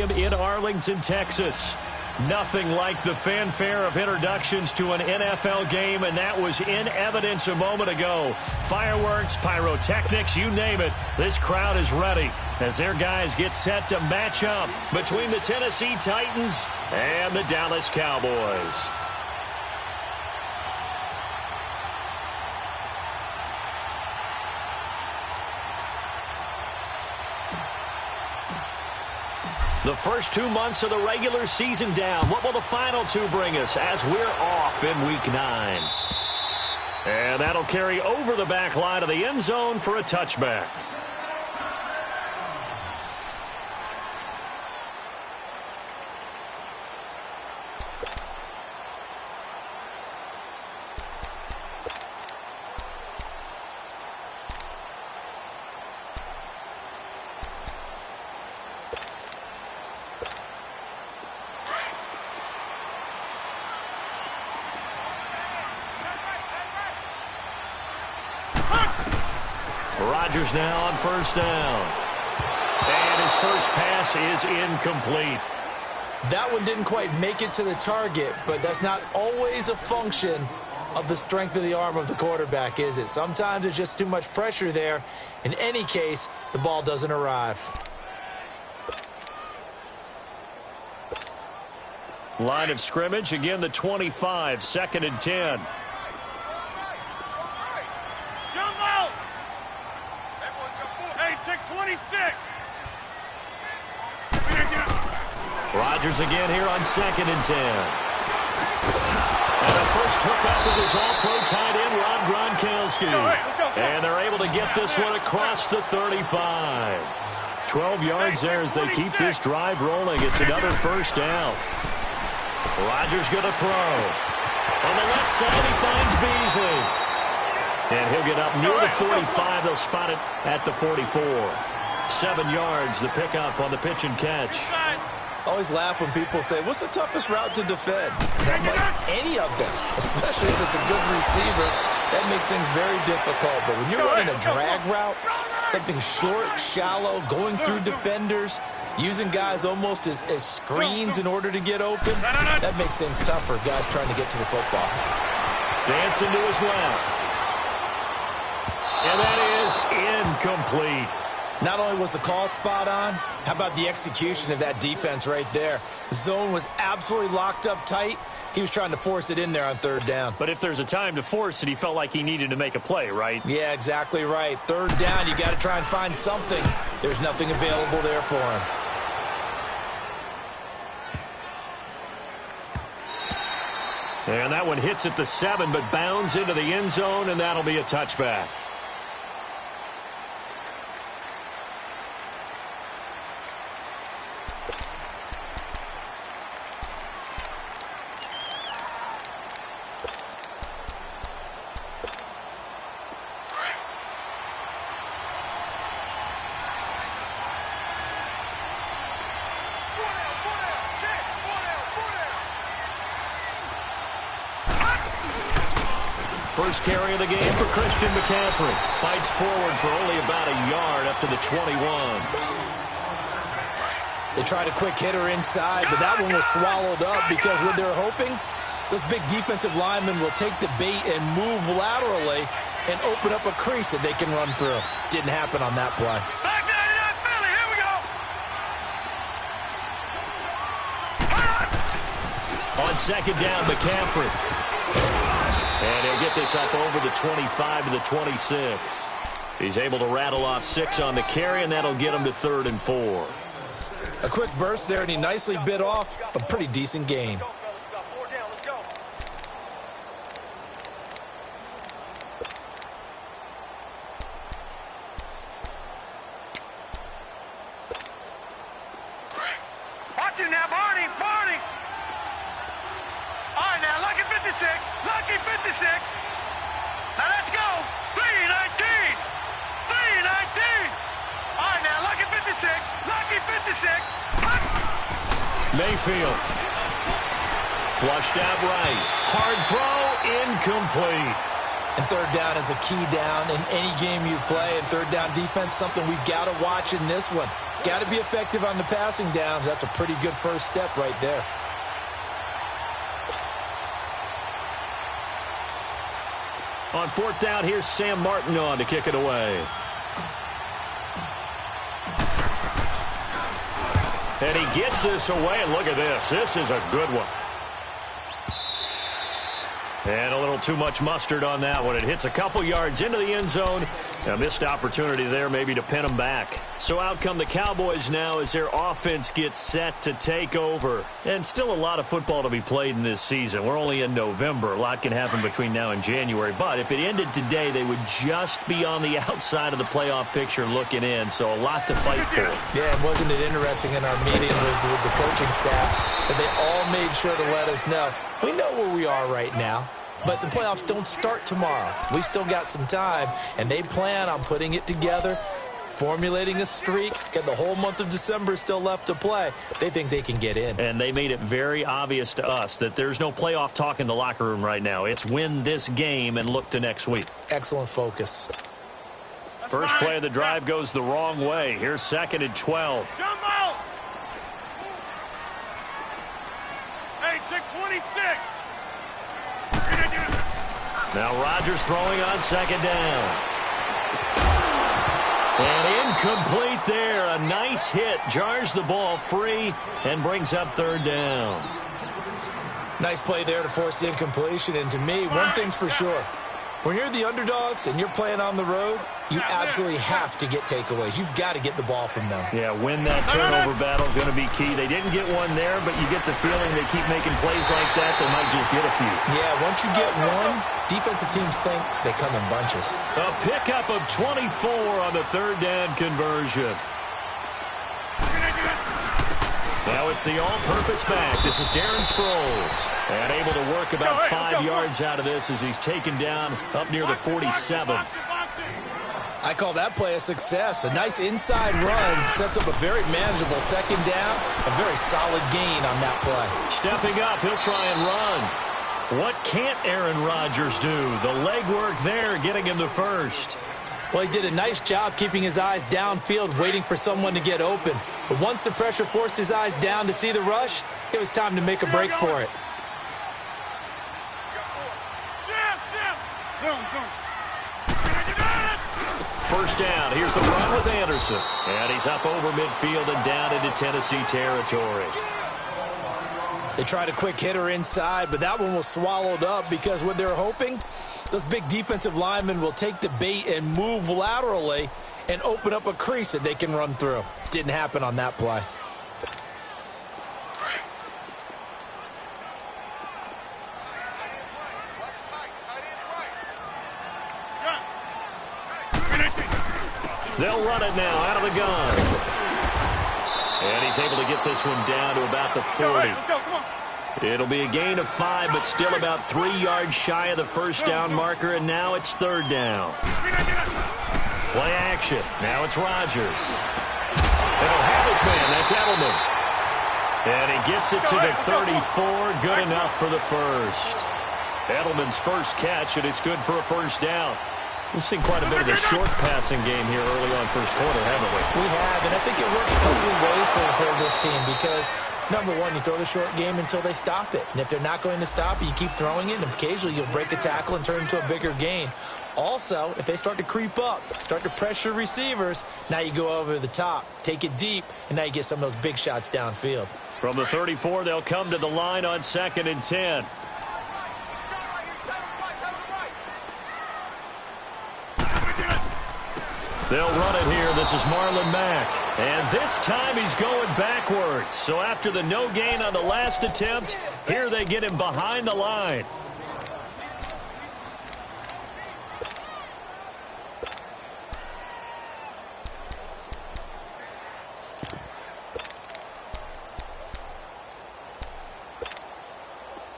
In Arlington, Texas. Nothing like the fanfare of introductions to an NFL game, and that was in evidence a moment ago. Fireworks, pyrotechnics, you name it. This crowd is ready as their guys get set to match up between the Tennessee Titans and the Dallas Cowboys. The first 2 months of the regular season down. What will the final two bring us as we're off in Week 9? And that'll carry over the back line of the end zone for a touchback. Rodgers now on first down. And his first pass is incomplete. That one didn't quite make it to the target, but that's not always a function of the strength of the arm of the quarterback, is it? Sometimes there's just too much pressure there. In any case, the ball doesn't arrive. Line of scrimmage, again the 25, 2nd and 10. Rodgers again here on 2nd and 10. And the first hookup with his all-pro tight end, Rob Gronkowski. And they're able to get this one across the 35. 12 yards there as they keep this drive rolling. It's another first down. Rodgers going to throw. On the left side, he finds Beasley. And he'll get up near the 45. They'll spot it at the 44. 7 yards, the pickup on the pitch and catch. Always laugh when people say, what's the toughest route to defend? I'm like, any of them, especially if it's a good receiver. That makes things very difficult. But when you're running a drag route, something short, shallow, going through defenders, using guys almost as screens in order to get open, that makes things tough for guys trying to get to the football. Dancing to his left. And that is incomplete. Not only was the call spot on, how about the execution of that defense right there? The zone was absolutely locked up tight. He was trying to force it in there on 3rd down. But if there's a time to force it, he felt like he needed to make a play, right? Yeah, exactly right. 3rd down, you got to try and find something. There's nothing available there for him. And that one hits at the 7, but bounds into the end zone, and that'll be a touchback. First carry of the game for Christian McCaffrey. Fights forward for only about a yard up to the 21. They tried a quick hitter inside, but that one was swallowed up because what they're hoping, those big defensive linemen will take the bait and move laterally and open up a crease that they can run through. Didn't happen on that play. Back 99 Philly, here we go. On 2nd down, McCaffrey. And he'll get this up over the 25 to the 26. He's able to rattle off 6 on the carry, and that'll get him to 3rd and 4. A quick burst there, and he nicely bit off a pretty decent gain. Watch it now, Barney. All right, now, lucky 56. Lucky 56. Now, let's go. 319. 319. All right, now, lucky 56. Lucky 56. Mayfield. Flushed out right. Hard throw, incomplete. And 3rd down is a key down in any game you play. And 3rd down defense, something we've got to watch in this one. Got to be effective on the passing downs. That's a pretty good first step right there. On fourth down, here's Sam Martin on to kick it away. And he gets this away, and look at this. This is a good one. And a little too much mustard on that one. It hits a couple yards into the end zone. A missed opportunity there maybe to pin them back. So out come the Cowboys now as their offense gets set to take over. And still a lot of football to be played in this season. We're only in November. A lot can happen between now and January. But if it ended today, they would just be on the outside of the playoff picture looking in. So a lot to fight for. Yeah, and wasn't it interesting in our meeting with the coaching staff that they all made sure to let us know. We know where we are right now. But the playoffs don't start tomorrow. We still got some time, and they plan on putting it together, formulating a streak. Got the whole month of December still left to play. They think they can get in. And they made it very obvious to us that there's no playoff talk in the locker room right now. It's win this game and look to next week. Excellent focus. First play of the drive goes the wrong way. Here's 2nd and 12. Jump out! Hey, check 26. Now Rodgers throwing on 2nd down. And incomplete there. A nice hit. Jars the ball free and brings up 3rd down. Nice play there to force the incompletion. And to me, one thing's for sure. When you're the underdogs and you're playing on the road, you absolutely have to get takeaways. You've got to get the ball from them. Yeah, win that turnover battle, going to be key. They didn't get one there, but you get the feeling they keep making plays like that, they might just get a few. Yeah, once you get one, defensive teams think they come in bunches. A pickup of 24 on the 3rd down conversion. Now it's the all-purpose back. This is Darren Sproles. And able to work about 5 yards out of this as he's taken down up near the 47. I call that play a success. A nice inside run sets up a very manageable 2nd down. A very solid gain on that play. Stepping up, he'll try and run. What can't Aaron Rodgers do? The legwork there getting him the first. Well, he did a nice job keeping his eyes downfield, waiting for someone to get open. But once the pressure forced his eyes down to see the rush, it was time to make a break for it. First down. Here's the run with Anderson. And he's up over midfield and down into Tennessee territory. They tried a quick hitter inside, but that one was swallowed up because what they're hoping, those big defensive linemen will take the bait and move laterally and open up a crease that they can run through. Didn't happen on that play. They'll run it now out of the gun. And he's able to get this one down to about the 40. Let's go, come on. It'll be a gain of 5, but still about 3 yards shy of the first down marker, and now it's 3rd down. Play action. Now it's Rodgers. They'll have his man. That's Edelman. And he gets it to the 34. Good enough for the first. Edelman's first catch, and it's good for a first down. We've seen quite a bit of a short passing game here early on first quarter, haven't we? We have, and I think it works a couple of ways for this team because, number one, you throw the short game until they stop it. And if they're not going to stop it, you keep throwing it, and occasionally you'll break a tackle and turn it into a bigger gain. Also, if they start to creep up, start to pressure receivers, now you go over the top, take it deep, and now you get some of those big shots downfield. From the 34, they'll come to the line on 2nd and 10. They'll run it here. This is Marlon Mack. And this time he's going backwards. So after the no gain on the last attempt, here they get him behind the line.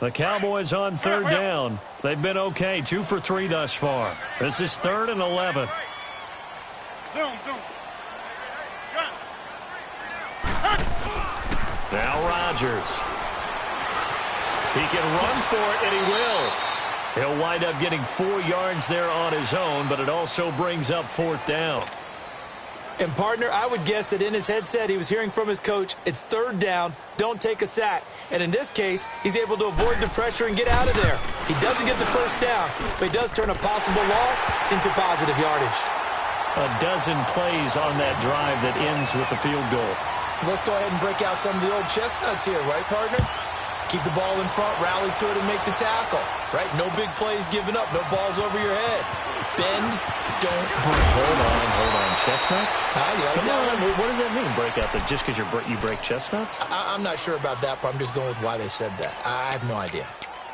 The Cowboys on 3rd down. They've been okay, 2 for 3 thus far. This is 3rd and 11. Zoom. Now Rodgers. He can run for it, and he will. He'll wind up getting 4 yards there on his own, but it also brings up 4th down. And, partner, I would guess that in his headset he was hearing from his coach, it's third down, don't take a sack. And in this case, he's able to avoid the pressure and get out of there. He doesn't get the first down, but he does turn a possible loss into positive yardage. A dozen plays on that drive that ends with the field goal. Let's go ahead and break out some of the old chestnuts here, right, partner? Keep the ball in front, rally to it, and make the tackle, right? No big plays given up, no balls over your head. Bend, don't break. Hold on. Chestnuts? You like Come that on. one? What does that mean, break out? Just because you break chestnuts? I'm not sure about that, but I'm just going with why they said that. I have no idea.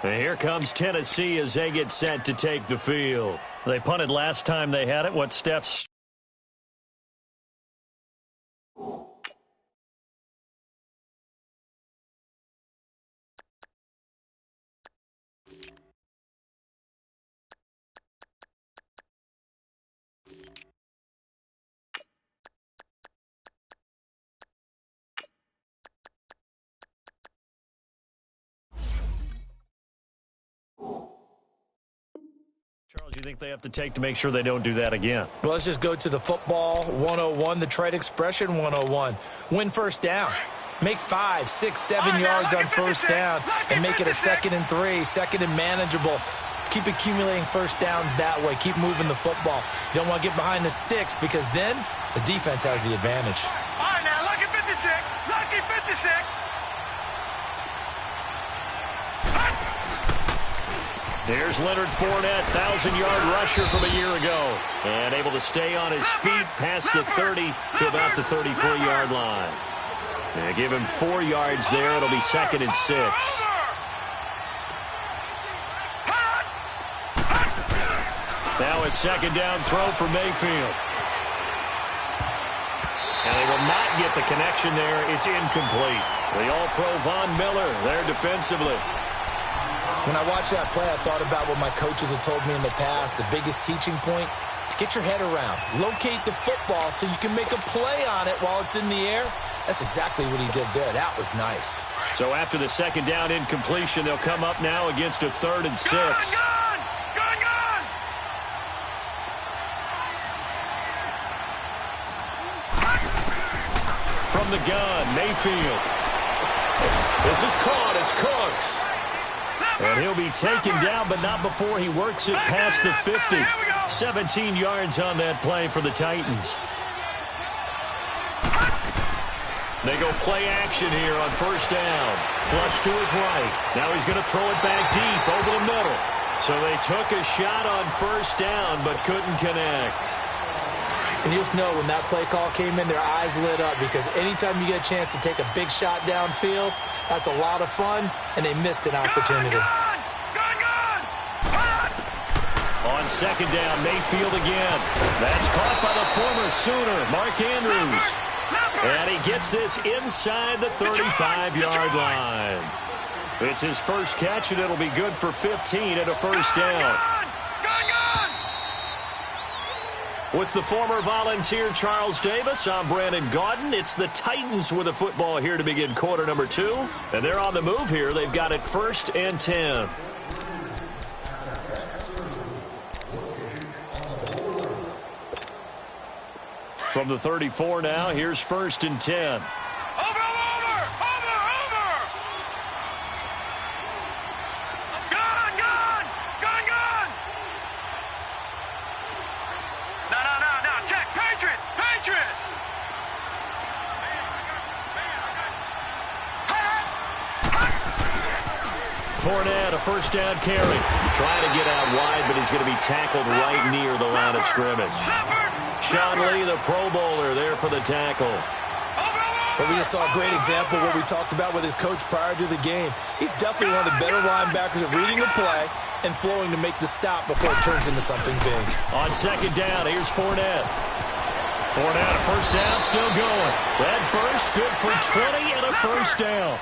And here comes Tennessee as they get set to take the field. They punted last time they had it. What steps? Charles, you think they have to take to make sure they don't do that again? Well, let's just go to the football 101, the trade expression 101. Win first down. Make 5, 6, 7 yards on first down and make it a 2nd and 3, 2nd and manageable. Keep accumulating first downs that way. Keep moving the football. You don't want to get behind the sticks because then the defense has the advantage. All right, now, lucky 56. Lucky 56. Here's Leonard Fournette, 1,000-yard rusher from a year ago. And able to stay on his feet past the 30 to about the 33-yard line. And give him 4 yards there. It'll be 2nd and 6. Now a 2nd down throw for Mayfield. And they will not get the connection there. It's incomplete. The All-Pro Von Miller there defensively. When I watched that play, I thought about what my coaches had told me in the past. The biggest teaching point, get your head around. Locate the football so you can make a play on it while it's in the air. That's exactly what he did there. That was nice. So after the 2nd down incompletion, they'll come up now against a 3rd and 6. Gone! From the gun, Mayfield. This is caught. It's Cooks. And he'll be taken down, but not before he works it past the 50. 17 yards on that play for the Titans. They go play action here on first down. Flush to his right. Now he's going to throw it back deep over the middle. So they took a shot on first down, but couldn't connect. And you just know when that play call came in, their eyes lit up because anytime you get a chance to take a big shot downfield, that's a lot of fun, and they missed an opportunity. On 2nd down, Mayfield again. That's caught by the former Sooner, Mark Andrews. And he gets this inside the 35-yard line. It's his first catch, and it'll be good for 15 and a first down. With the former Volunteer Charles Davis, I'm Brandon Gaudin. It's the Titans with the football here to begin quarter number 2. And they're on the move here. They've got it 1st and 10. From the 34 now, here's 1st and 10. Fournette, a first down carry. Trying to get out wide, but he's going to be tackled right near the line of scrimmage. Sean Lee, the Pro Bowler, there for the tackle. But we just saw a great example of what we talked about with his coach prior to the game. He's definitely one of the better linebackers at reading a play and flowing to make the stop before it turns into something big. On 2nd down, here's Fournette. Fournette, a first down, still going. That burst, good for 20 and a first down.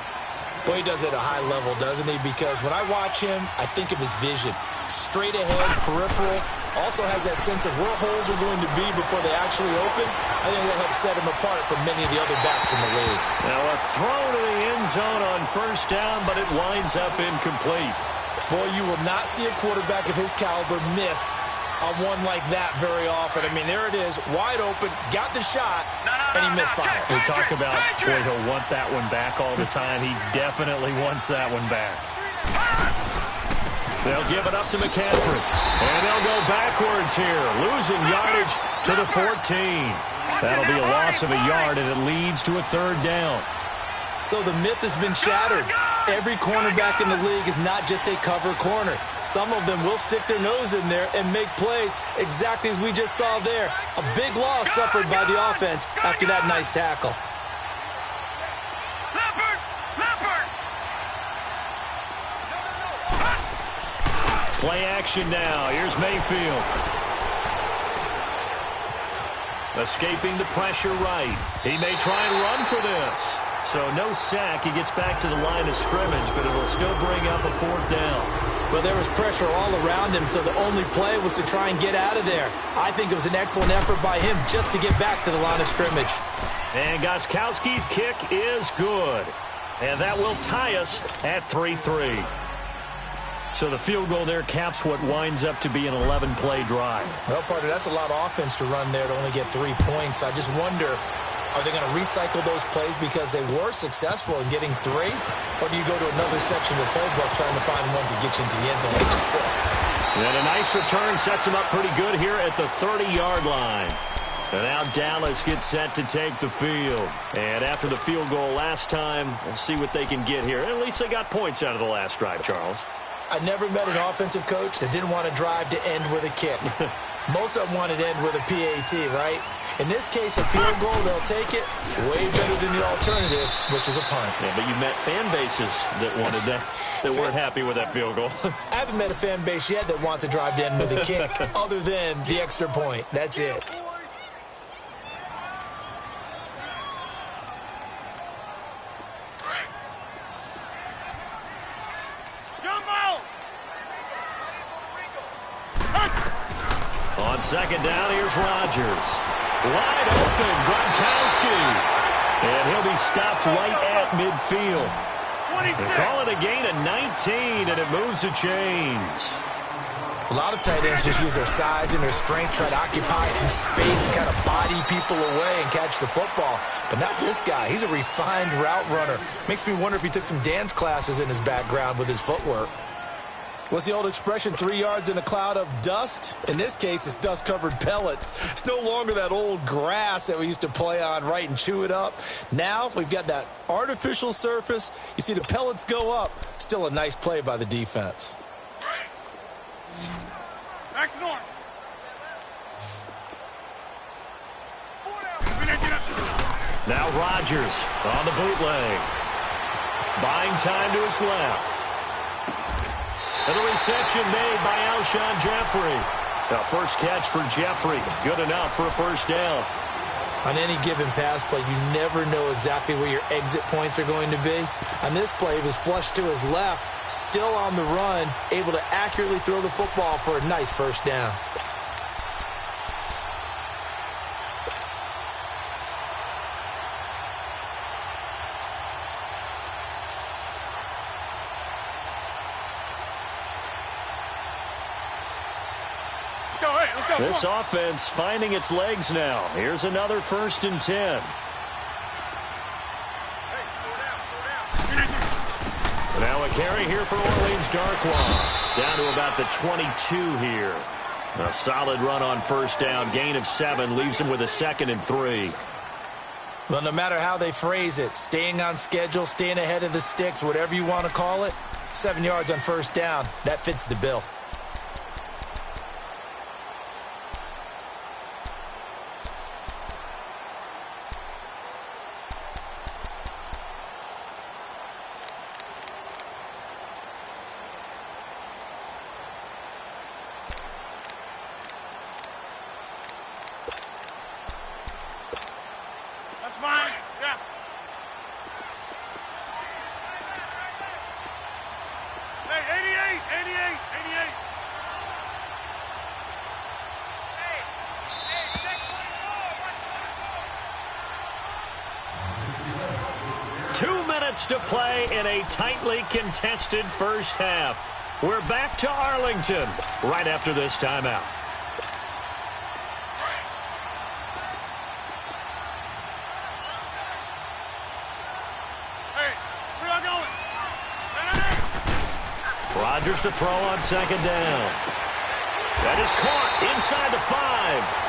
Boy, he does it at a high level, doesn't he? Because when I watch him, I think of his vision. Straight ahead, peripheral. Also has that sense of where holes are going to be before they actually open. I think that helps set him apart from many of the other backs in the league. Now a throw to the end zone on first down, but it winds up incomplete. Boy, you will not see a quarterback of his caliber miss on one like that very often. I mean, there it is, wide open, got the shot, and he misfired. We talk about, boy, he'll want that one back all the time. He definitely wants that one back. They'll give it up to McCaffrey. And they'll go backwards here, losing yardage to the 14. That'll be a loss of a yard, and it leads to a third down. So the myth has been shattered. Every cornerback in the league is not just a cover corner. Some of them will stick their nose in there and make plays exactly as we just saw there. A big loss suffered by the offense after that nice tackle. Play action now. Here's Mayfield. Escaping the pressure right. He may try and run for this. So no sack. He gets back to the line of scrimmage, but it'll still bring up a fourth down. Well, there was pressure all around him, so the only play was to try and get out of there. I think it was an excellent effort by him just to get back to the line of scrimmage. And Gostkowski's kick is good. And that will tie us at 3-3. So the field goal there caps what winds up to be an 11-play drive. Well, partner, that's a lot of offense to run there to only get 3 points. I just wonder, are they going to recycle those plays because they were successful in getting 3? Or do you go to another section of the playbook trying to find ones that get you into the end zone at 6? And a nice return sets him up pretty good here at the 30-yard line. And now Dallas gets set to take the field. And after the field goal last time, we'll see what they can get here. At least they got points out of the last drive, Charles. I never met an offensive coach that didn't want to drive to end with a kick. Most of them wanted to end with a PAT, right? In this case, a field goal, they'll take it. Way better than the alternative, which is a punt. Yeah, but you met fan bases that wanted that, that weren't happy with that field goal. I haven't met a fan base yet that wants to drive to end with a kick, other than the extra point. That's it. On second down, here's Rodgers. Wide open, Gronkowski. And he'll be stopped right at midfield. They call it a gain of 19, and it moves the chains. A lot of tight ends just use their size and their strength, try to occupy some space and kind of body people away and catch the football. But not this guy. He's a refined route runner. Makes me wonder if he took some dance classes in his background with his footwork. What's the old expression, 3 yards in a cloud of dust? In this case, it's dust-covered pellets. It's no longer that old grass that we used to play on, right, and chew it up. Now we've got that artificial surface. You see the pellets go up. Still a nice play by the defense. Back to north. Now Rodgers on the bootleg. Buying time to his left. And the reception made by Alshon Jeffrey. The first catch for Jeffrey. Good enough for a first down. On any given pass play, you never know exactly where your exit points are going to be. On this play, he was flushed to his left, still on the run, able to accurately throw the football for a nice first down. This offense finding its legs now. Here's another 1st and 10. Now a carry here for Orleans Darkwa. Down to about the 22 here. A solid run on first down. Gain of 7 leaves him with a 2nd and 3. Well, no matter how they phrase it, staying on schedule, staying ahead of the sticks, whatever you want to call it, 7 yards on first down, that fits the bill. Fine. Yeah. Hey, 88. Hey, check 2 minutes to play in a tightly contested first half. We're back to Arlington right after this timeout. Rodgers to throw on second down. That is caught inside the 5.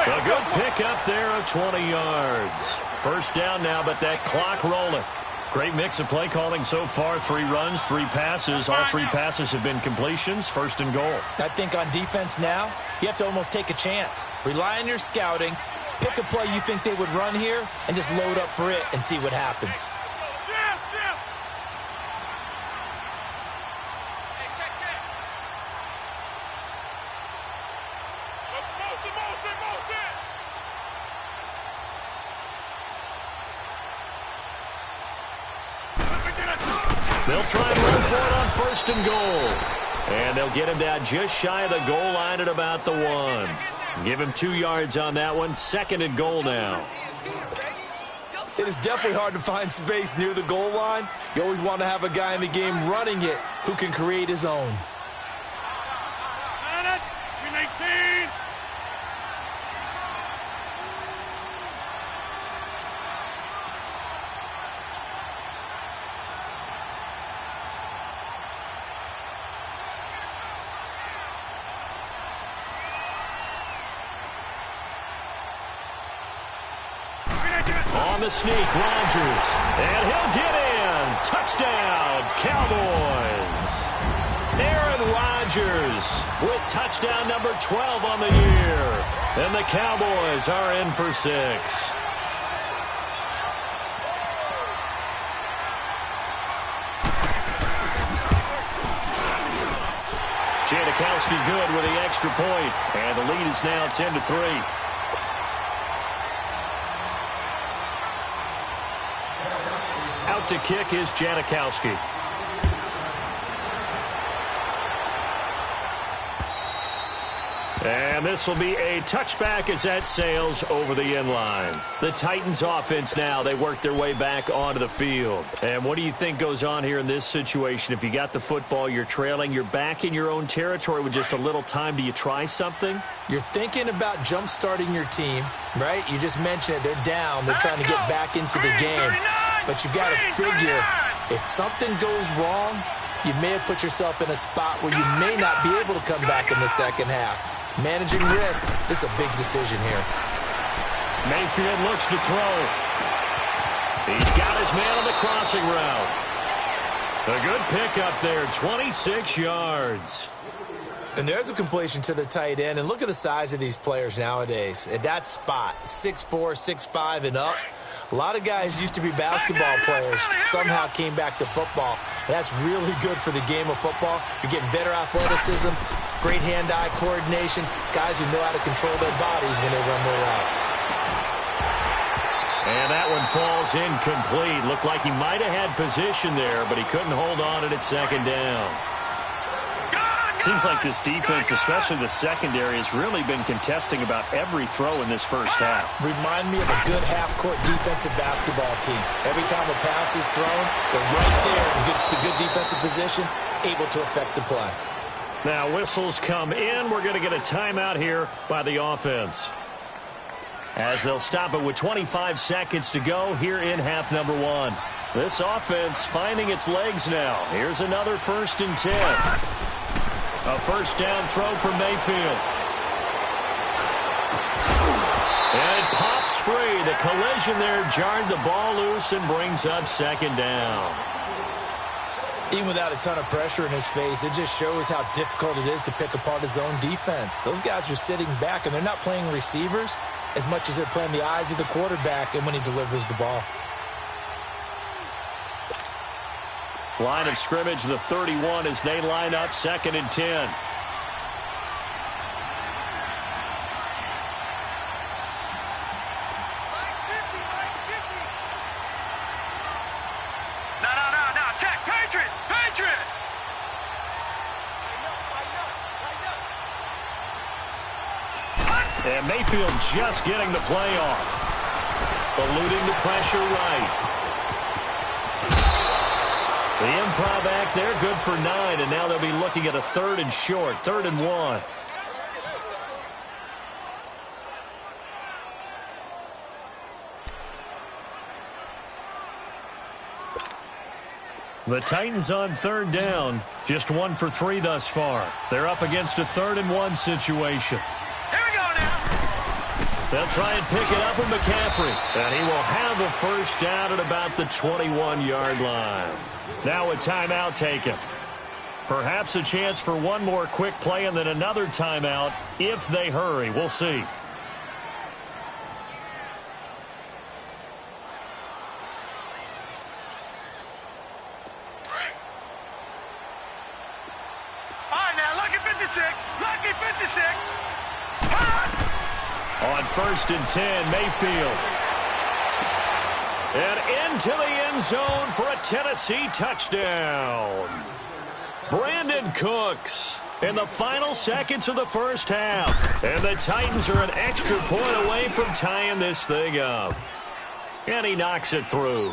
A good pickup there of 20 yards. First down now, but that clock rolling. Great mix of play calling so far. 3 runs, 3 passes. All 3 passes have been completions. First and goal. I think on defense now, you have to almost take a chance. Rely on your scouting. Pick a play you think they would run here and just load up for it and see what happens. They'll try and run for it on first and goal. And they'll get him down just shy of the goal line at about the 1. Give him 2 yards on that one. Second and goal now. It is definitely hard to find space near the goal line. You always want to have a guy in the game running it who can create his own. On the sneak, Rodgers. And he'll get in. Touchdown, Cowboys. Aaron Rodgers with touchdown number 12 on the year. And the Cowboys are in for 6. Janikowski good with the extra point. And the lead is now 10-3. Out to kick is Janikowski. And this will be a touchback as that sails over the end line. The Titans offense now, they work their way back onto the field. And what do you think goes on here in this situation? If you got the football, you're trailing, you're back in your own territory with just a little time. Do you try something? You're thinking about jump-starting your team, right? You just mentioned it. They're down. They're trying to get back into the game. But you've got to figure, if something goes wrong, you may have put yourself in a spot where you may not be able to come back in the second half. Managing risk, this is a big decision here. Mayfield looks to throw. He's got his man on the crossing route. A good pickup there, 26 yards. And there's a completion to the tight end. And look at the size of these players nowadays. At that spot, 6'4", 6'5", and up. A lot of guys used to be basketball players, somehow came back to football. That's really good for the game of football. You're getting better athleticism, great hand-eye coordination, guys who know how to control their bodies when they run their routes. And that one falls incomplete. Looked like he might have had position there, but he couldn't hold on at second down. Seems like this defense, especially the secondary, has really been contesting about every throw in this first half. Remind me of a good half-court defensive basketball team. Every time a pass is thrown, they're right there in good defensive position, able to affect the play. Now whistles come in. We're going to get a timeout here by the offense, as they'll stop it with 25 seconds to go here in half number 1. This offense finding its legs now. Here's another 1st and 10. A first down throw for Mayfield. And it pops free. The collision there jarred the ball loose and brings up second down. Even without a ton of pressure in his face, it just shows how difficult it is to pick apart his own defense. Those guys are sitting back, and they're not playing receivers as much as they're playing the eyes of the quarterback and when he delivers the ball. Line of scrimmage, the 31, as they line up 2nd and 10. No. Check. Patriot. And Mayfield just getting the play off. Eluding the pressure right. The improv act there, good for 9, and now they'll be looking at a 3rd and short, 3rd and 1. The Titans on third down, just 1 for 3 thus far. They're up against a 3rd and 1 situation. Here we go now. They'll try and pick it up with McCaffrey, and he will have a first down at about the 21-yard line. Now a timeout taken. Perhaps a chance for one more quick play and then another timeout if they hurry. We'll see. Lucky 56. On 1st and 10, Mayfield. And into the end zone for a Tennessee touchdown. Brandon Cooks in the final seconds of the first half. And the Titans are an extra point away from tying this thing up. And he knocks it through.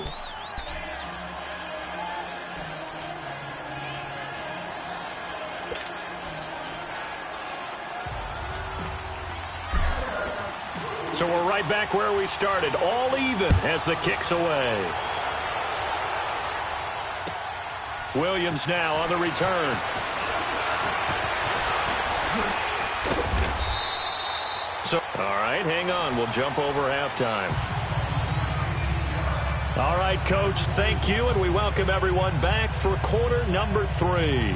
So we're right back where we started, all even as the kick's away. Williams now on the return. So, all right, hang on. We'll jump over halftime. All right, Coach, thank you, and we welcome everyone back for quarter number 3.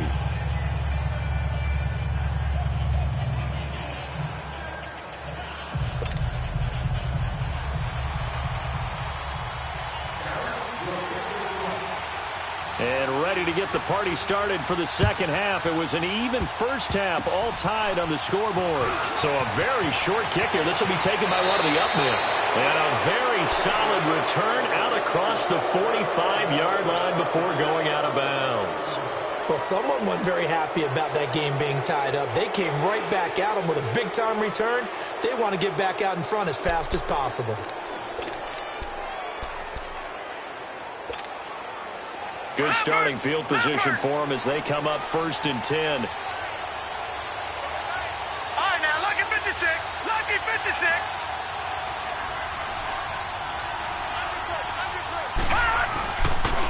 And ready to get the party started for the second half. It was an even first half, all tied on the scoreboard. So a very short kick here. This will be taken by one of the up men. And a very solid return out across the 45-yard line before going out of bounds. Well, someone wasn't very happy about that game being tied up. They came right back at them with a big-time return. They want to get back out in front as fast as possible. Good starting field position for them as they come up 1st and 10. All right, now, lucky 56. Lucky 56.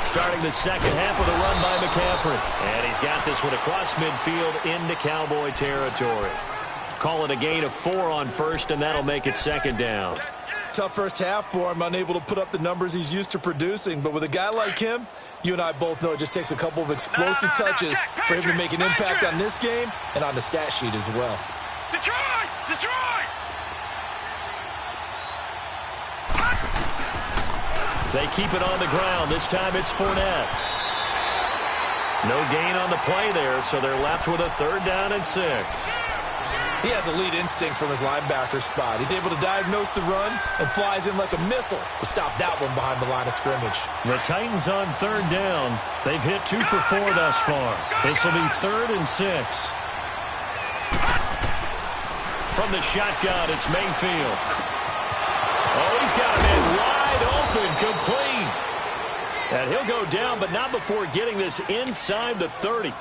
Starting the second half with a run by McCaffrey. And he's got this one across midfield into Cowboy territory. Call it a gain of 4 on 1st, and that'll make it 2nd down. Tough first half for him, unable to put up the numbers he's used to producing. But with a guy like him, you and I both know it just takes a couple of explosive touches for him to make an impact on this game and on the stat sheet as well. Detroit! Detroit! They keep it on the ground. This time it's Fournette. No gain on the play there, so they're left with a 3rd down and 6. He has elite instincts from his linebacker spot. He's able to diagnose the run and flies in like a missile to stop that one behind the line of scrimmage. The Titans on 3rd down. They've hit 2 for 4 thus far. This will be 3rd and 6. From the shotgun, it's Mayfield. Oh, he's got him in wide open, complete. And he'll go down, but not before getting this inside the 30.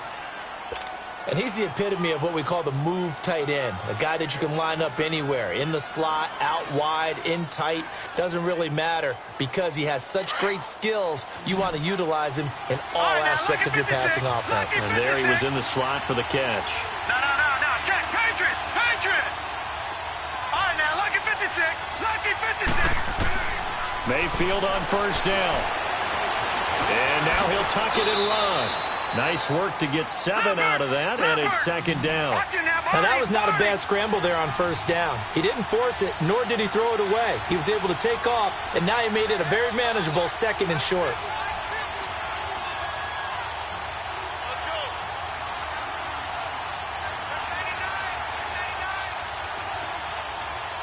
And he's the epitome of what we call the move tight end, a guy that you can line up anywhere, in the slot, out wide, in tight, doesn't really matter because he has such great skills. You want to utilize him in all aspects of your passing offense. And there he was in the slot for the catch. No, check, Patriot, Patriot. All right, now, lucky 56, lucky 56. Mayfield on 1st down. And now he'll tuck it and run. Nice work to get 7 out of that, and it's 2nd down. Now, that was not a bad scramble there on 1st down. He didn't force it, nor did he throw it away. He was able to take off, and now he made it a very manageable 2nd and short.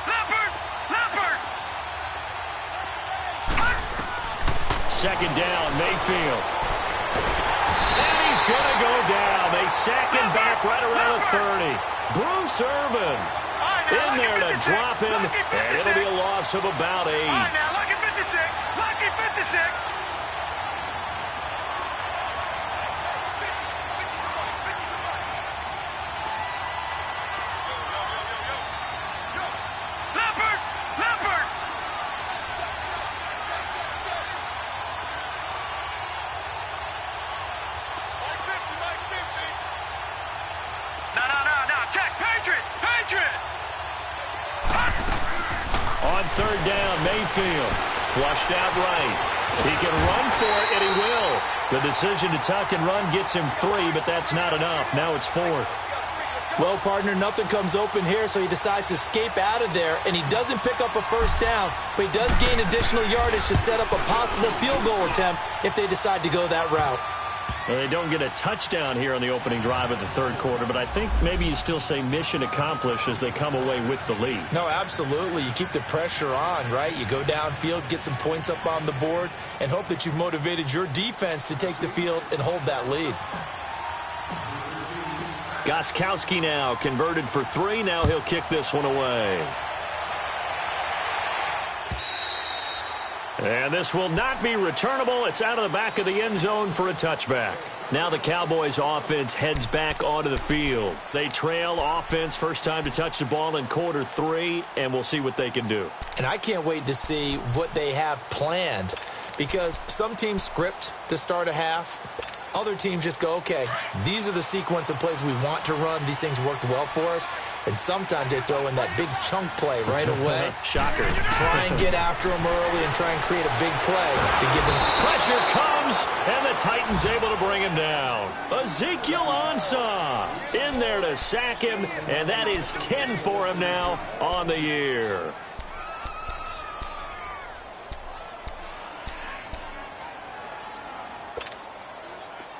Leopard! 2nd down, Mayfield. He's going to go down. They sack him back right around the 30. Bruce Irvin in there to drop him, and it'll be a loss of about 8. All right, now, lucky 56, lucky 56. Leopard! third down. Mayfield flushed out right. He can run for it, and he will. The decision to tuck and run gets him 3, but that's not enough. Now it's 4th. Well, partner, nothing comes open here, so he decides to escape out of there, and he doesn't pick up a first down, but he does gain additional yardage to set up a possible field goal attempt if they decide to go that route. Well, they don't get a touchdown here on the opening drive of the third quarter, but I think maybe you still say mission accomplished as they come away with the lead. No, absolutely. You keep the pressure on, right? You go downfield, get some points up on the board, and hope that you've motivated your defense to take the field and hold that lead. Gostkowski now converted for 3. Now he'll kick this one away. And this will not be returnable. It's out of the back of the end zone for a touchback. Now the Cowboys offense heads back onto the field. They trail offense, first time to touch the ball in quarter 3, and we'll see what they can do. And I can't wait to see what they have planned, because some teams script to start a half. Other teams just go, okay, these are the sequence of plays we want to run. These things worked well for us. And sometimes they throw in that big chunk play right away. Shocker. Try and get after them early and try and create a big play to give them some pressure comes, and the Titans able to bring him down. Ezekiel Ansah in there to sack him, and that is 10 for him now on the year.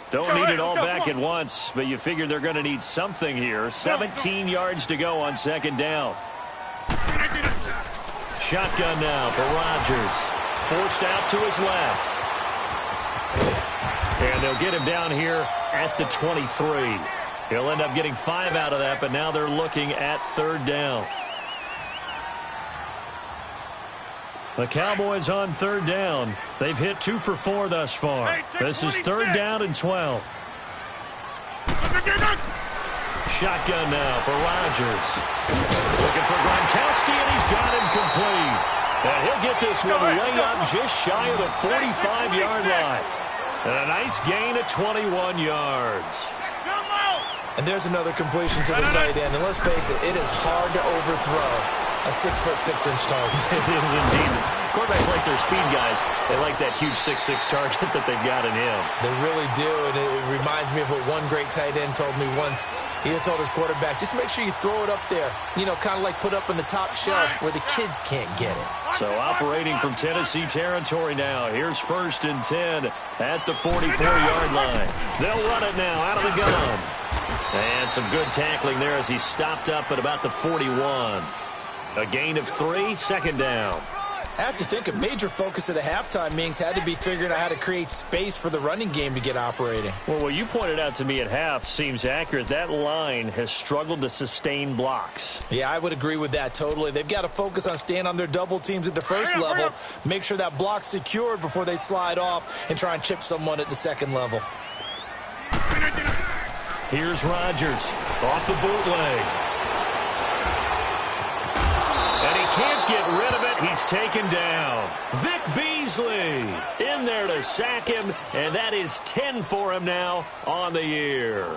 Don't need it all back at once, but you figure they're going to need something here. 17 yards to go on second down. Shotgun now for Rodgers. Forced out to his left. And they'll get him down here at the 23. He'll end up getting 5 out of that, but now they're looking at third down. The Cowboys on third down. They've hit 2 for 4 thus far. This is third down and 12. Shotgun now for Rodgers. Looking for Gronkowski, and he's got him complete. And he'll get this one way up just shy of the 45-yard line. And a nice gain of 21 yards. And there's another completion to the tight end. And let's face it, it is hard to overthrow a 6'6" target. It is indeed. Quarterbacks like their speed guys. They like that huge 6'6" target that they've got in him. They really do, and it reminds me of what one great tight end told me once. He had told his quarterback, just make sure you throw it up there. You know, kind of like put up on the top shelf where the kids can't get it. So operating from Tennessee territory now. Here's 1st and 10 at the 44-yard line. They'll run it now out of the gun. And some good tackling there as he stopped up at about the 41. A gain of 3, second down. I have to think a major focus at the halftime meetings had to be figuring out how to create space for the running game to get operating. Well, what you pointed out to me at half seems accurate. That line has struggled to sustain blocks. Yeah, I would agree with that totally. They've got to focus on staying on their double teams at the first level, make sure that block's secured before they slide off and try and chip someone at the second level. Here's Rodgers off the bootleg. And he can't get rid of it. He's taken down. Vic Beasley in there to sack him, and that is 10 for him now on the year.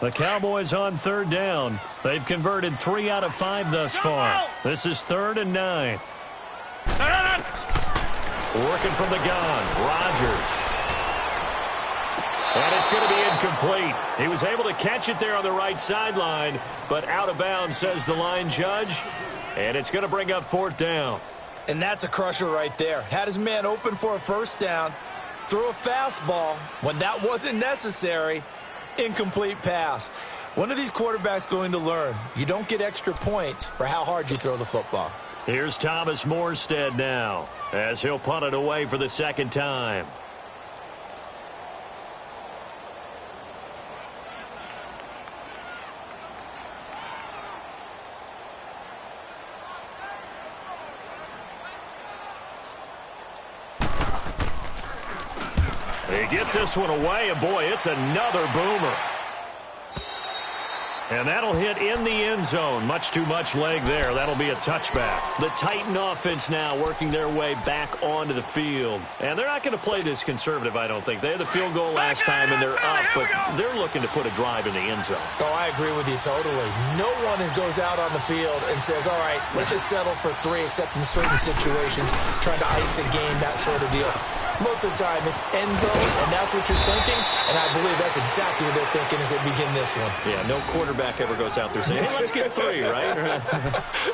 The Cowboys on third down. They've converted 3 out of 5 thus far. This is 3rd and 9. Working from the gun, Rodgers. And it's going to be incomplete. He was able to catch it there on the right sideline, but out of bounds, says the line judge. And it's going to bring up 4th down. And that's a crusher right there. Had his man open for a first down, threw a fastball when that wasn't necessary. Incomplete pass. When are these quarterbacks going to learn? You don't get extra points for how hard you throw the football. Here's Thomas Morstead now, as he'll punt it away for the second time. He gets this one away, and boy, it's another boomer. And that'll hit in the end zone. Much too much leg there. That'll be a touchback. The Titan offense now working their way back onto the field. And they're not going to play this conservative, I don't think. They had the field goal last time, and they're up, but they're looking to put a drive in the end zone. Oh, I agree with you totally. No one goes out on the field and says, all right, let's just settle for 3, except in certain situations, trying to ice a game, that sort of deal. Most of the time, it's end zone, and that's what you're thinking, and I believe that's exactly what they're thinking as they begin this one. Yeah, no quarterback ever goes out there saying, hey, let's get 3, right?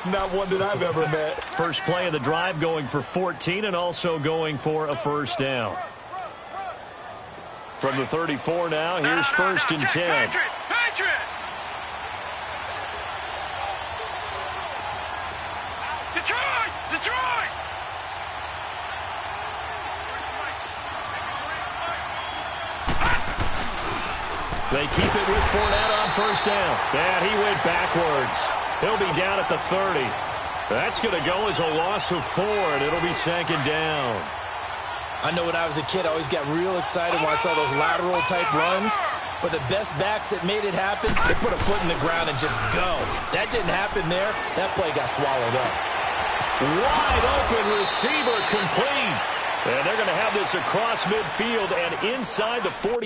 Not one that I've ever met. First play of the drive going for 14 and also going for a first down. From the 34 now, here's first and 10. Patriot! Detroit! They keep it with Fournette on first down. And he went backwards. He'll be down at the 30. That's going to go as a loss of 4, and it'll be second down. I know when I was a kid, I always got real excited when I saw those lateral-type runs. But the best backs that made it happen, they put a foot in the ground and just go. That didn't happen there. That play got swallowed up. Wide open receiver complete. And they're going to have this across midfield and inside the 40.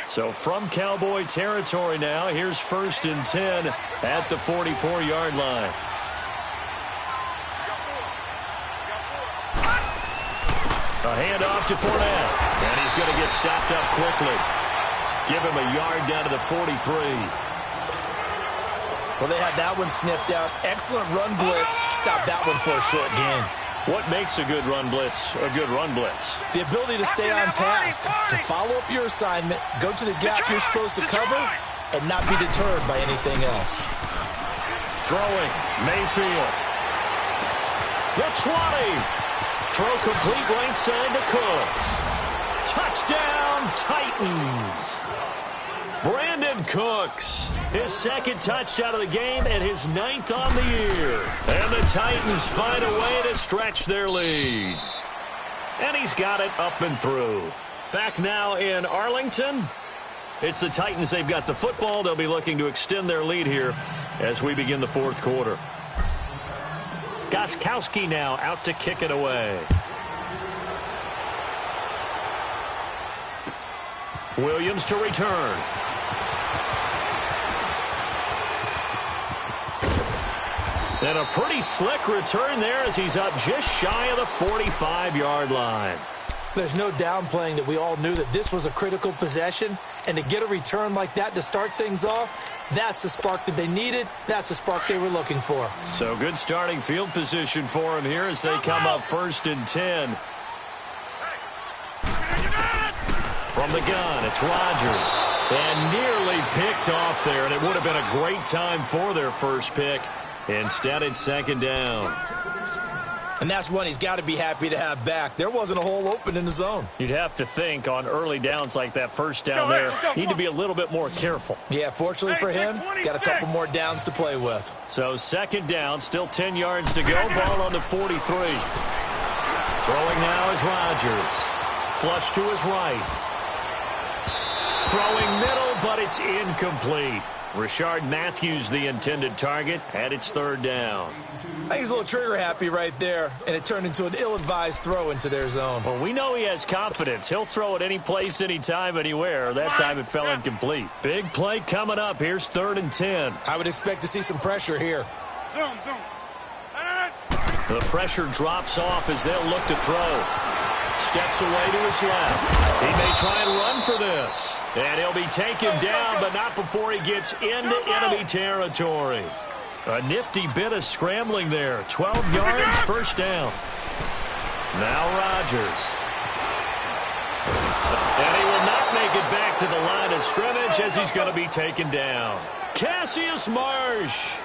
So from Cowboy territory now, here's first and 10 at the 44-yard line. A handoff to Fournette, and he's going to get stopped up quickly. Give him a yard down to the 43. Well, they had that one sniffed out. Excellent run blitz. Stop that one for a short gain. What makes a good run blitz a good run blitz? The ability to stay on task, to follow up your assignment, go to the gap you're supposed to cover, and not be deterred by anything else. Throwing, Mayfield. The 20. Throw complete right side to Cooks. Touchdown, Titans. Brandon Cooks, his second touchdown of the game and his 9th on the year. And the Titans find a way to stretch their lead. And he's got it up and through. Back now in Arlington. It's the Titans. They've got the football. They'll be looking to extend their lead here as we begin the fourth quarter. Gostkowski now out to kick it away. Williams to return. And a pretty slick return there as he's up just shy of the 45-yard line. There's no downplaying that we all knew that this was a critical possession, and to get a return like that to start things off, that's the spark that they needed. That's the spark they were looking for. So good starting field position for him here as they come up first and 10. From the gun, it's Rodgers. And nearly picked off there, and it would have been a great time for their first pick. Instead, it's second down. And that's one he's got to be happy to have back. There wasn't a hole open in the zone. You'd have to think on early downs like that first down there, need to be a little bit more careful. Yeah, fortunately for him, got a couple more downs to play with. So second down, still 10 yards to go. Ball on the 43. Throwing now is Rodgers. Flush to his right. Throwing middle, but it's incomplete. Rashard Matthews, the intended target, and it's third down. I think he's a little trigger happy right there, and it turned into an ill-advised throw into their zone. Well, we know he has confidence. He'll throw it any place, anytime, anywhere. That time it fell incomplete. Big play coming up. Here's third and 10. I would expect to see some pressure here. Zoom. The pressure drops off as they'll look to throw. Steps away to his left. He may try and run for this. And he'll be taken down, but not before he gets into enemy territory. A nifty bit of scrambling there. 12 yards, first down. Now Rodgers. And he will not make it back to the line of scrimmage as he's going to be taken down. Cassius Marsh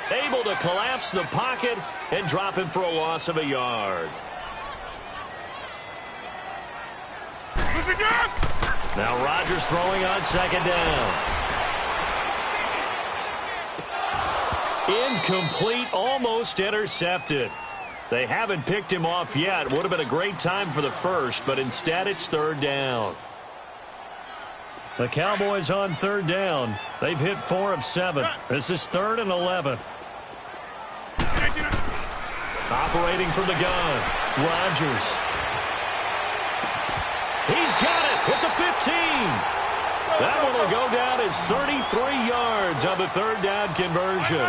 able to collapse the pocket and drop him for a loss of a yard. Now Rodgers throwing on second down. Incomplete, almost intercepted. They haven't picked him off yet. Would have been a great time for the first, but instead it's third down. The Cowboys on third down. They've hit 4 of 7. This is 3rd and 11. Operating from the gun, Rodgers. He's got it at the 15. That one will go down as 33 yards on the third down conversion.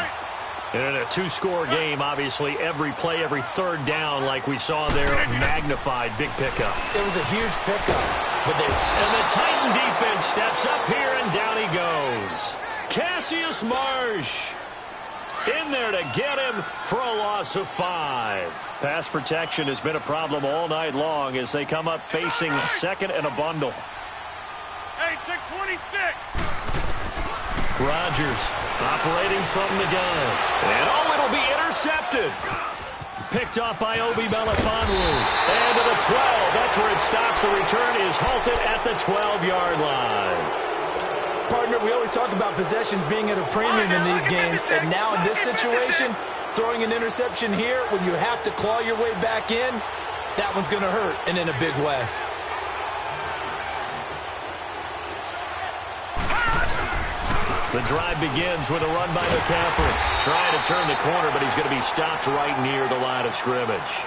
And in a 2-score game, obviously, every play, every third down, like we saw there, magnified. Big pickup. It was a huge pickup. And the Titan defense steps up here, and down he goes. Cassius Marsh in there to get him for a loss of 5. Pass protection has been a problem all night long as they come up facing second and a bundle. Hey, check 26. Rodgers operating from the gun. And it'll be intercepted. Picked off by Obi Melifonwu. And to the 12. That's where it stops. The return is halted at the 12-yard line. Partner, we always talk about possessions being at a premium in these games. And now in this situation, throwing an interception here when you have to claw your way back in, that one's going to hurt, and in a big way. The drive begins with a run by McCaffrey. Trying to turn the corner, but he's going to be stopped right near the line of scrimmage.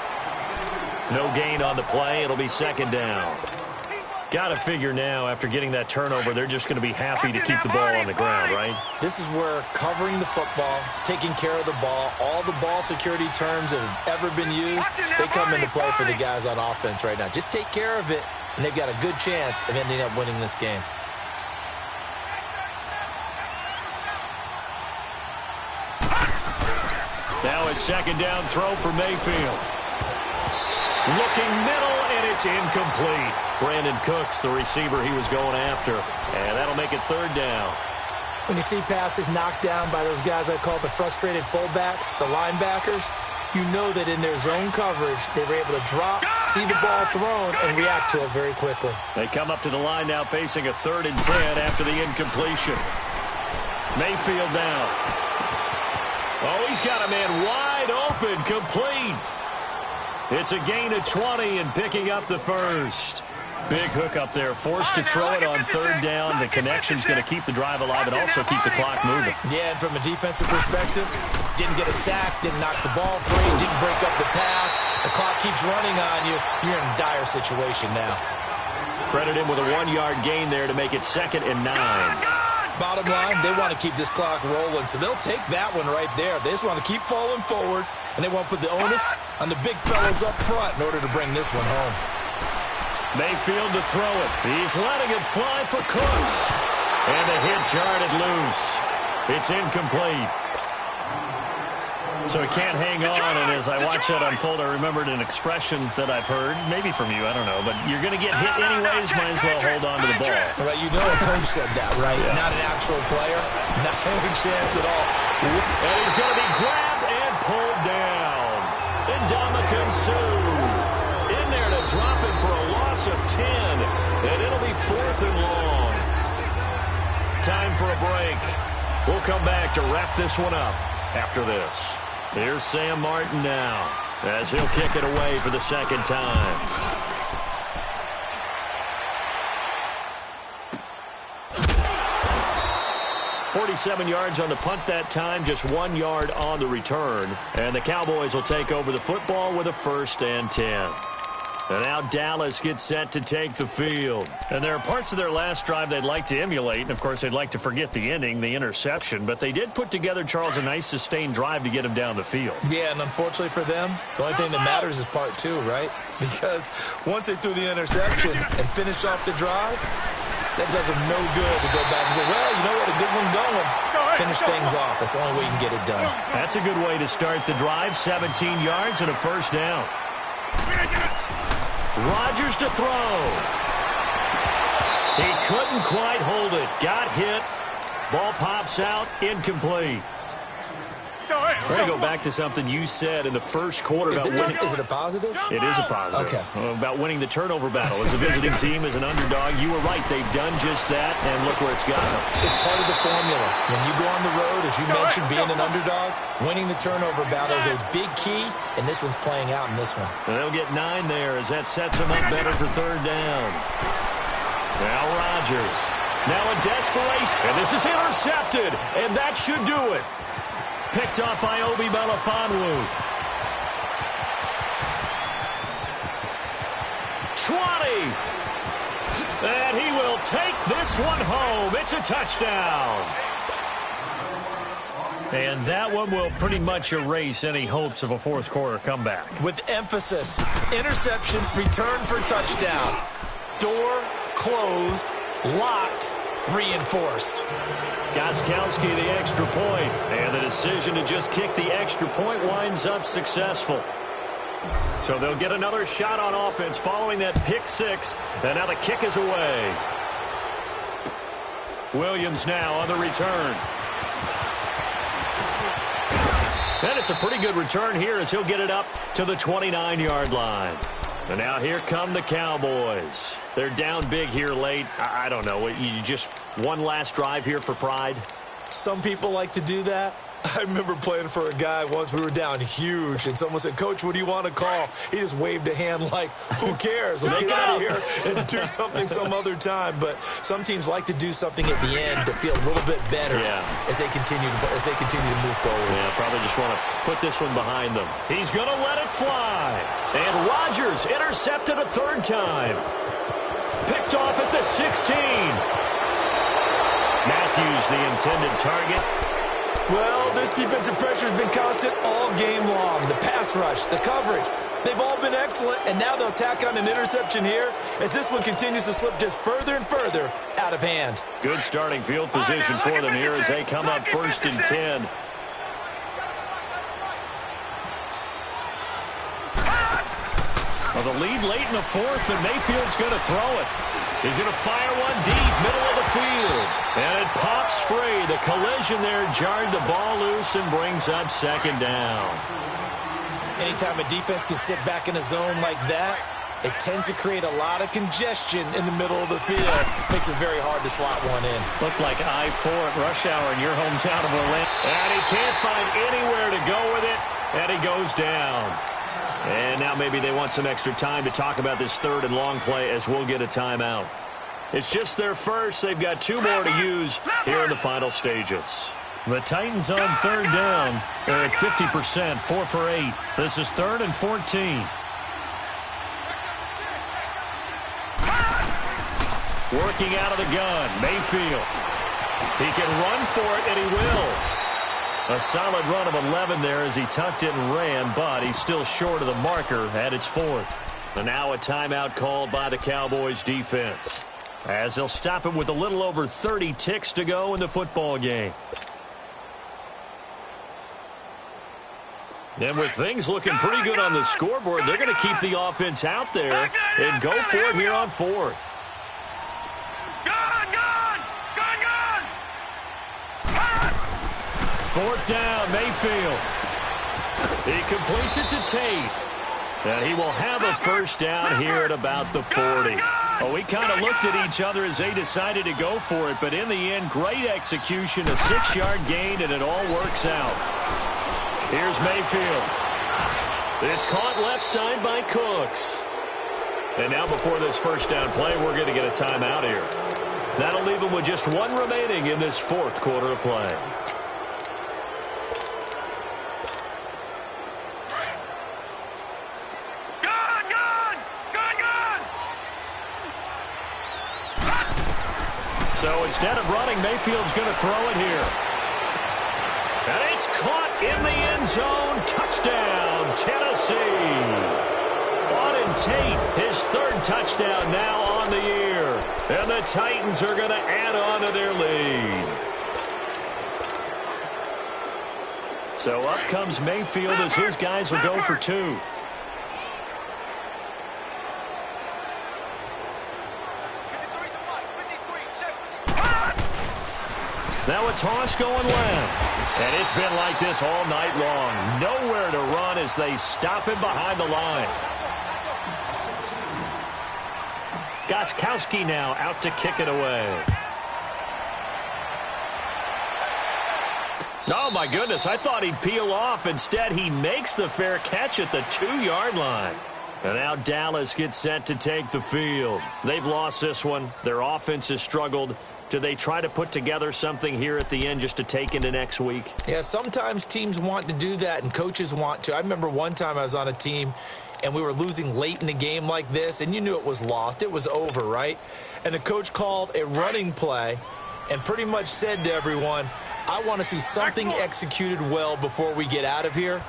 No gain on the play. It'll be second down. Got to figure now, after getting that turnover, they're just going to be happy to keep the ball on the ground, right? This is where covering the football, taking care of the ball, all the ball security terms that have ever been used, they come into play for the guys on offense right now. Just take care of it, and they've got a good chance of ending up winning this game. Now a second down throw for Mayfield. Looking middle, and it's incomplete. Brandon Cooks, the receiver he was going after. And that'll make it third down. When you see passes knocked down by those guys I call the frustrated fullbacks, the linebackers, you know that in their zone coverage, they were able to drop, see the ball thrown, and react to it very quickly. They come up to the line now facing a 3rd and 10 after the incompletion. Mayfield down. Oh, he's got a man wide open, complete. It's a gain of 20 and picking up the first. Big hook up there, forced to throw it on third down. The connection's going to keep the drive alive and also keep the clock moving. Yeah, and from a defensive perspective, didn't get a sack, didn't knock the ball free, didn't break up the pass. The clock keeps running on you. You're in a dire situation now. Credit him with a 1-yard gain there to make it 2nd and 9. Bottom line, they want to keep this clock rolling, so they'll take that one right there. They just want to keep falling forward, and they want to put the onus on the big fellas up front in order to bring this one home. Mayfield to throw it. He's letting it fly for Cooks. And the hit jarred it loose. It's incomplete. So he can't hang on, and as I watch that unfold, I remembered an expression that I've heard, maybe from you, I don't know, but you're going to get hit anyways, might as well hold on to the ball. Right, you know a coach said that, right? Yeah. Not an actual player. Not any chance at all. And he's going to be grabbed and pulled down. Ndamukong Suh in there to drop it for a loss of 10, and it'll be 4th and long. Time for a break. We'll come back to wrap this one up after this. Here's Sam Martin now as he'll kick it away for the second time. .47 yards on the punt that time, just 1 yard on the return. And the Cowboys will take over the football with a 1st and 10. And now Dallas gets set to take the field. And there are parts of their last drive they'd like to emulate. And, of course, they'd like to forget the ending, the interception. But they did put together, Charles, a nice sustained drive to get him down the field. Yeah, and unfortunately for them, the only thing that matters is part 2, right? Because once they threw the interception and finished off the drive, that does them no good to go back and say, well, you know what, a good one going. finish things off. That's the only way you can get it done. That's a good way to start the drive. 17 yards and a first down. Rodgers to throw. He couldn't quite hold it. Got hit. Ball pops out. Incomplete. We're going to go back to something you said in the first quarter about winning. Is it a positive? It is a positive. Okay. About winning the turnover battle. As a visiting team, as an underdog, you were right. They've done just that, and look where it's gotten them. It's part of the formula. When you go on the road, as you mentioned, being an underdog, winning the turnover battle is a big key, and this one's playing out in this one. And they'll get 9 there as that sets them up better for third down. Now Rodgers. Now a desperation. And this is intercepted, and that should do it. Picked up by Obi Melifonwu. 20. And he will take this one home. It's a touchdown. And that one will pretty much erase any hopes of a fourth quarter comeback. With emphasis, interception, return for touchdown. Door closed, locked, reinforced. Gostkowski the extra point, and the decision to just kick the extra point winds up successful. So they'll get another shot on offense following that pick six, and now the kick is away. Williams now on the return. And it's a pretty good return here as he'll get it up to the 29-yard line. And now here come the Cowboys. They're down big here late. I don't know. You just one last drive here for pride? Some people like to do that. I remember playing for a guy once. We were down huge, and someone said, "Coach, what do you want to call?" He just waved a hand like, who cares? Let's get out of here and do something some other time. But some teams like to do something at the end to feel a little bit better as they continue to move forward. Yeah, probably just want to put this one behind them. He's going to let it fly. And Rodgers intercepted a third time. Picked off at the 16. Matthews, the intended target. Well, this defensive pressure has been constant all game long. The pass rush, the coverage, they've all been excellent, and now they'll tack on an interception here as this one continues to slip just further and further out of hand. Good starting field position for them here as they come up 1st and 10. Well, the lead late in the fourth, but Mayfield's going to throw it. He's going to fire one deep, middle of the field. And it pops free. The collision there jarred the ball loose and brings up second down. Anytime a defense can sit back in a zone like that, it tends to create a lot of congestion in the middle of the field. Makes it very hard to slot one in. Looked like I-4 at rush hour in your hometown of Orlando. And he can't find anywhere to go with it, and he goes down. And now maybe they want some extra time to talk about this third and long play as we'll get a timeout. It's just their first. They've got 2 more to use here in the final stages. The Titans on third down. They're at 50%, 4 for 8. This is 3rd and 14. Working out of the gun, Mayfield. He can run for it, and he will. A solid run of 11 there as he tucked it and ran, but he's still short of the marker at its 4th. And now a timeout called by the Cowboys defense, as they'll stop it with a little over 30 ticks to go in the football game. And with things looking pretty good on the scoreboard, they're going to keep the offense out there and go for it here on 4th. Fourth down, Mayfield. He completes it to Tate. And he will have a first down here at about the 40. Oh, we kind of looked at each other as they decided to go for it, but in the end, great execution, a 6-yard gain, and it all works out. Here's Mayfield. It's caught left side by Cooks. And now before this first down play, we're going to get a timeout here. That'll leave them with just 1 remaining in this 4th quarter of play. So instead of running, Mayfield's going to throw it here. And it's caught in the end zone. Touchdown, Tennessee. Auden Tate, his 3rd touchdown now on the year. And the Titans are going to add on to their lead. So up comes Mayfield as his guys will go for 2. Now a toss going left. And it's been like this all night long. Nowhere to run as they stop him behind the line. Gostkowski now out to kick it away. Oh, my goodness. I thought he'd peel off. Instead, he makes the fair catch at the 2-yard line. And now Dallas gets set to take the field. They've lost this one. Their offense has struggled. Do they try to put together something here at the end just to take into next week? Yeah, sometimes teams want to do that and coaches want to. I remember one time I was on a team and we were losing late in the game like this, and you knew it was lost. It was over, right? And the coach called a running play and pretty much said to everyone, I want to see something executed well before we get out of here.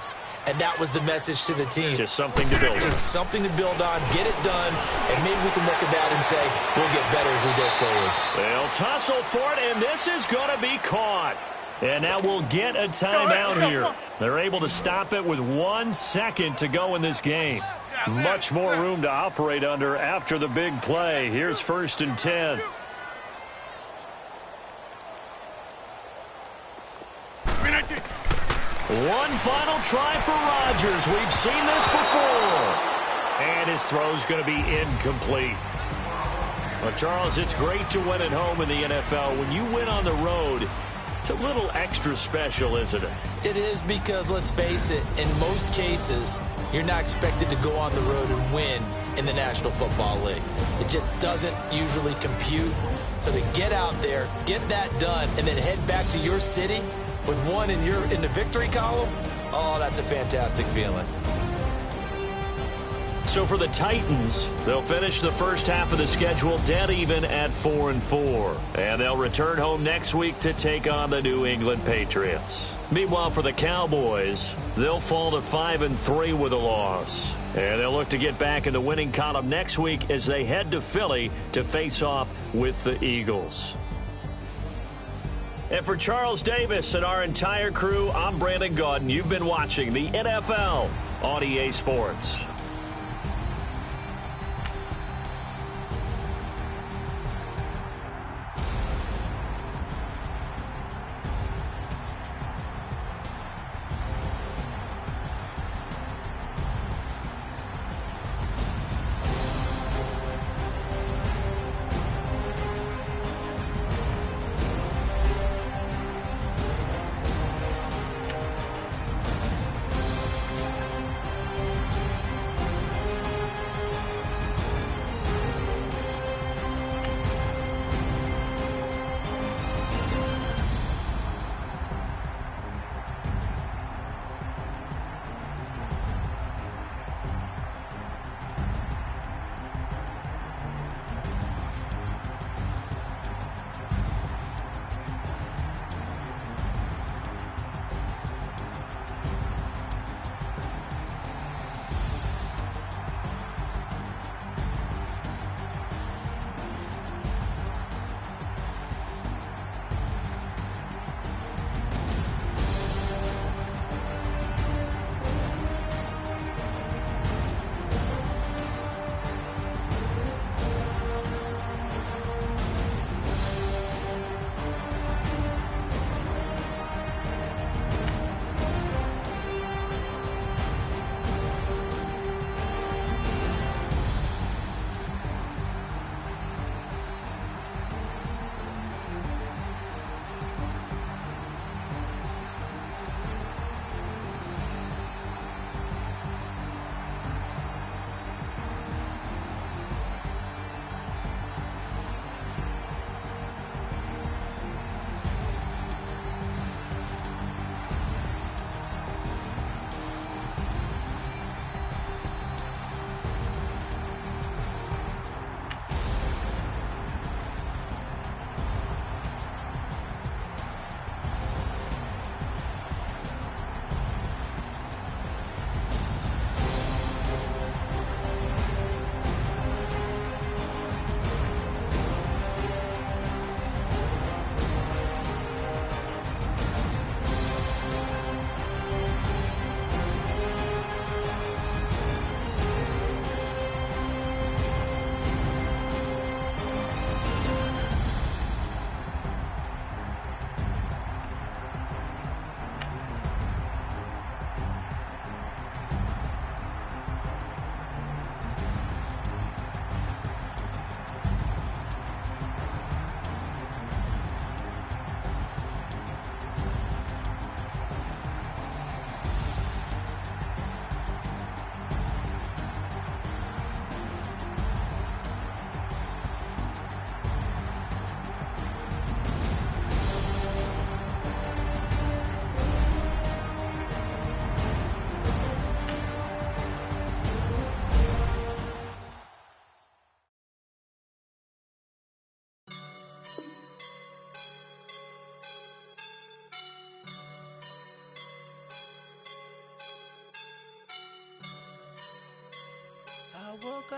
And that was the message to the team. Just something to build on. Just something to build on, get it done, and maybe we can look at that and say, we'll get better as we go forward. They'll tussle for it, and this is going to be caught. And now we'll get a timeout here. They're able to stop it with 1 second to go in this game. Much more room to operate under after the big play. Here's 1st and 10. One final try for Rodgers. We've seen this before. And his throw's going to be incomplete. Well, Charles, it's great to win at home in the NFL. When you win on the road, it's a little extra special, isn't it? It is, because, let's face it, in most cases, you're not expected to go on the road and win in the National Football League. It just doesn't usually compute. So to get out there, get that done, and then head back to your city with one in the victory column, oh, that's a fantastic feeling. So for the Titans, they'll finish the first half of the schedule dead even at 4-4. And they'll return home next week to take on the New England Patriots. Meanwhile, for the Cowboys, they'll fall to 5-3 with a loss. And they'll look to get back in the winning column next week as they head to Philly to face off with the Eagles. And for Charles Davis and our entire crew, I'm Brandon Gaudin. You've been watching the NFL on EA Sports.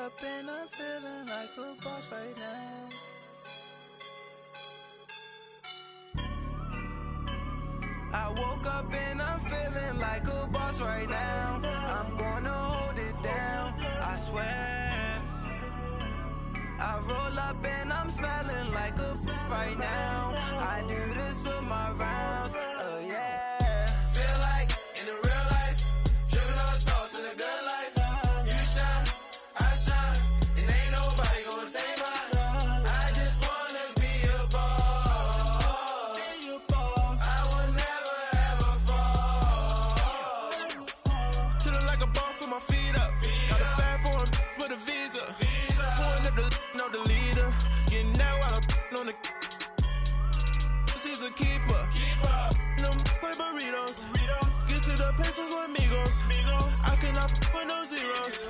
up and I'm feeling like a boss right now. I woke up and I'm feeling like a boss right now. I'm gonna hold it down, I swear. I roll up and I'm smelling like a right now. I do this for my rounds, yeah. Feel like in the real life, dripping on sauce in a good life. You shine, I shine, and ain't nobody gonna take mine. I just wanna be a boss. I will never ever fall. Chillin' like a boss with my feet up. Got a bag for him with a visa. Pulling up the know the leader. Getting that while I'm on the. She's a keeper. No play burritos. Get to the pesos with amigos. I cannot put no zeros.